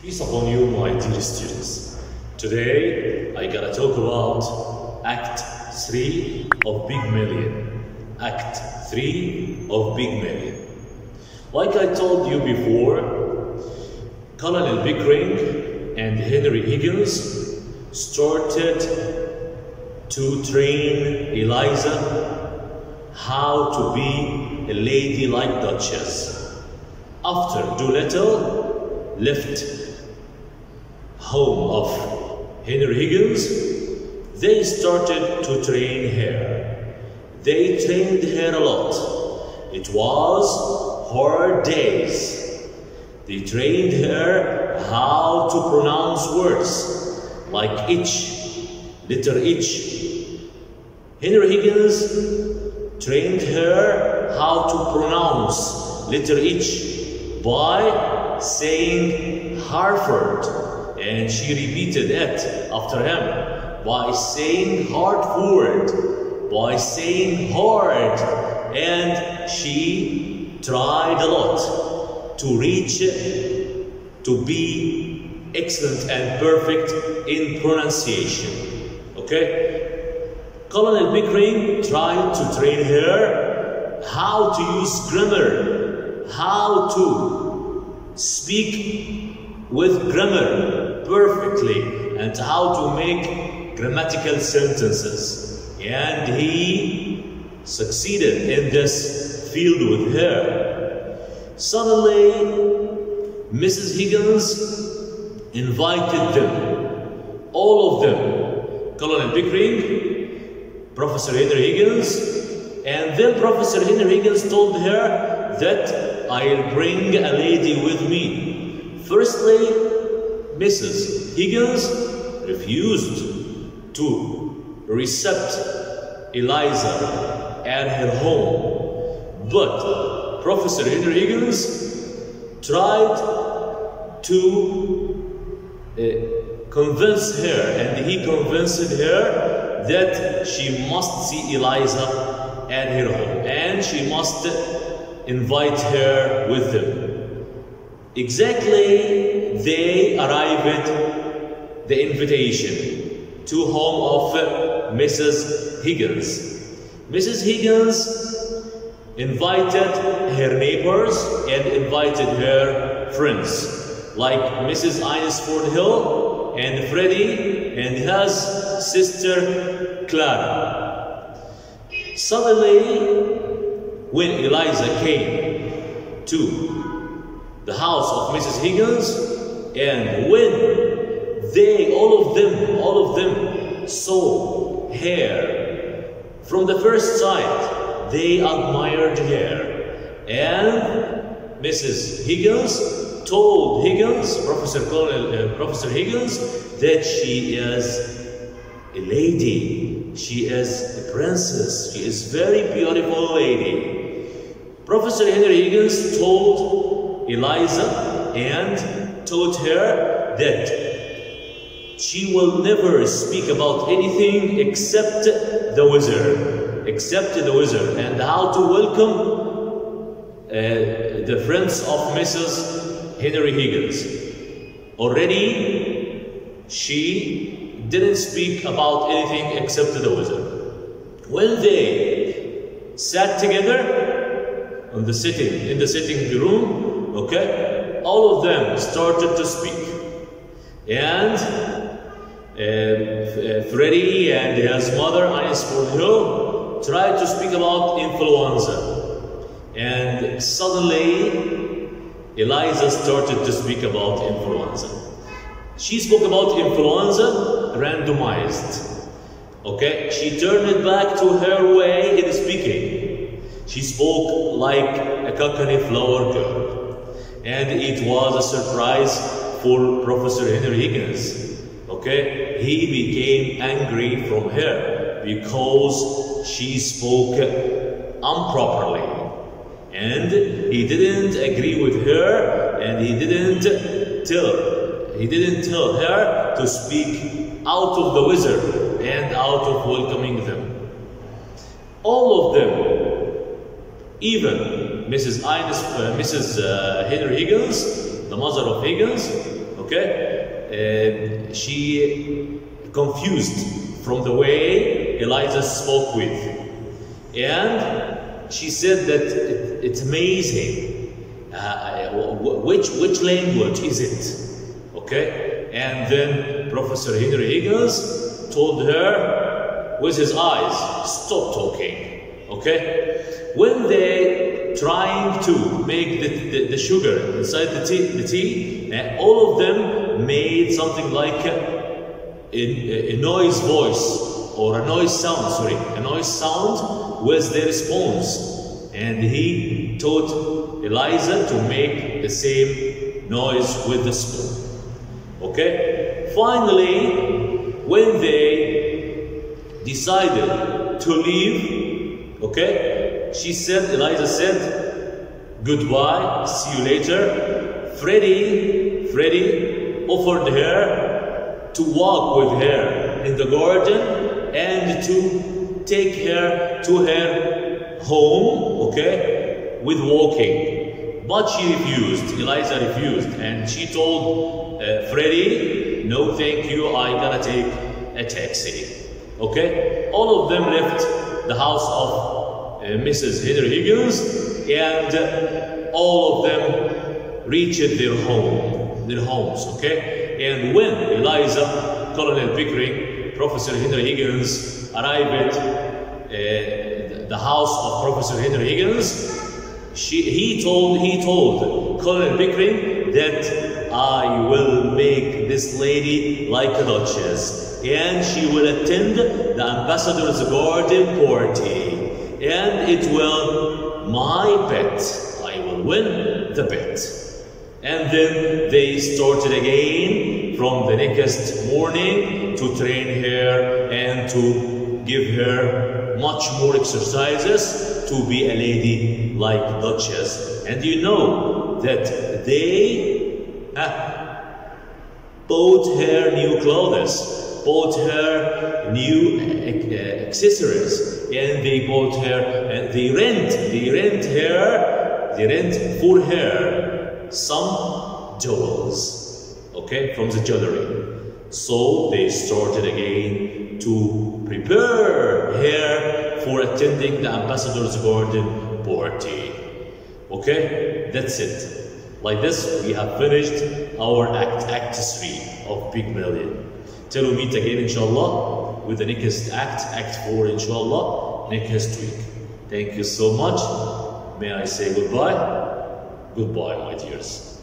Peace upon you, my dear students. Today, I gotta talk about Act 3 of Pygmalion. Act 3 of Pygmalion. Like I told you before, Colonel Pickering and Henry Higgins started to train Eliza how to be a lady like Duchess. After Doolittle left home of Henry Higgins, they started to train her. They trained her a lot. It was hard days. They trained her how to pronounce words like H, letter H. Henry Higgins trained her how to pronounce letter H by saying Harvard, and she repeated it after him by saying Hartford, by saying hard, and she tried a lot to reach to be excellent and perfect in pronunciation. Okay? Colonel Pickering tried to train her how to use grammar, how to speak with grammar perfectly, and how to make grammatical sentences. And he succeeded in this field with her. Suddenly, Mrs. Higgins invited them, all of them, Colonel Pickering, Professor Henry Higgins, and then Professor Henry Higgins told her that I'll bring a lady with me. Firstly, Mrs. Higgins refused to receive Eliza at her home, but Professor Henry Higgins tried to convince her, and he convinced her that she must see Eliza at her home and she must invite her with them. Exactly, they arrived at the invitation to home of Mrs. Higgins. Mrs. Higgins invited her neighbors and invited her friends, like Mrs. Inesford Hill and Freddie and his sister Clara. Suddenly, when Eliza came to the house of Mrs. Higgins, and when they, all of them saw her from the first sight, they admired her. And Mrs. Higgins told Professor Higgins, that she is a lady, she is a princess, she is a very beautiful lady. Professor Henry Higgins told Eliza and taught her that she will never speak about anything except the wizard, and how to welcome the friends of Mrs. Henry Higgins. Already, she didn't speak about anything except the wizard. When they sat together in the sitting room, okay, all of them started to speak, and Freddie and his mother, Inesford Hill, tried to speak about influenza, and suddenly Eliza started to speak about influenza. She spoke about influenza randomized. Okay, she turned it back to her way in speaking. She spoke like a coconut flower girl, and it was a surprise for Professor Henry Higgins. Okay, he became angry from her because she spoke improperly, and he didn't agree with her, and he didn't tell her to speak out of the wizard and out of welcoming them. All of them, even Mrs. Henry Higgins, the mother of Higgins, okay? She confused from the way Eliza spoke with. And she said that it's amazing. Which language is it? Okay? And then Professor Henry Higgins told her with his eyes, stop talking. Okay? When they trying to make the sugar inside the tea, all of them made something like a noise voice, or a noise sound, sorry, a noise sound was their response. And he taught Eliza to make the same noise with the spoon. Okay? Finally, when they decided to leave, okay, Eliza said, goodbye, see you later. Freddie offered her to walk with her in the garden and to take her to her home, okay, with walking. But she refused, Eliza refused, and she told Freddie, no thank you, I gotta take a taxi. Okay? All of them left the house of Mrs. Henry Higgins, and all of them reached their homes, okay? And when Eliza, Colonel Pickering, Professor Henry Higgins arrived at the house of Professor Henry Higgins, he told Colonel Pickering that I will make this lady like a duchess, and she will attend the ambassador's garden party, and it will my bet. I will win the bet. And then they started again from the next morning to train her and to give her much more exercises to be a lady like duchess. And you know that they bought her new clothes, bought her new accessories, and they bought her, and they rent for her some jewels, okay, from the jewelry. So they started again to prepare her for attending the ambassador's garden party. Okay, that's it. Like this, we have finished our Act 3 of Pygmalion. Till we meet again, inshallah, with the next Act 4, inshallah, next week. Thank you so much. May I say goodbye? Goodbye, my dears.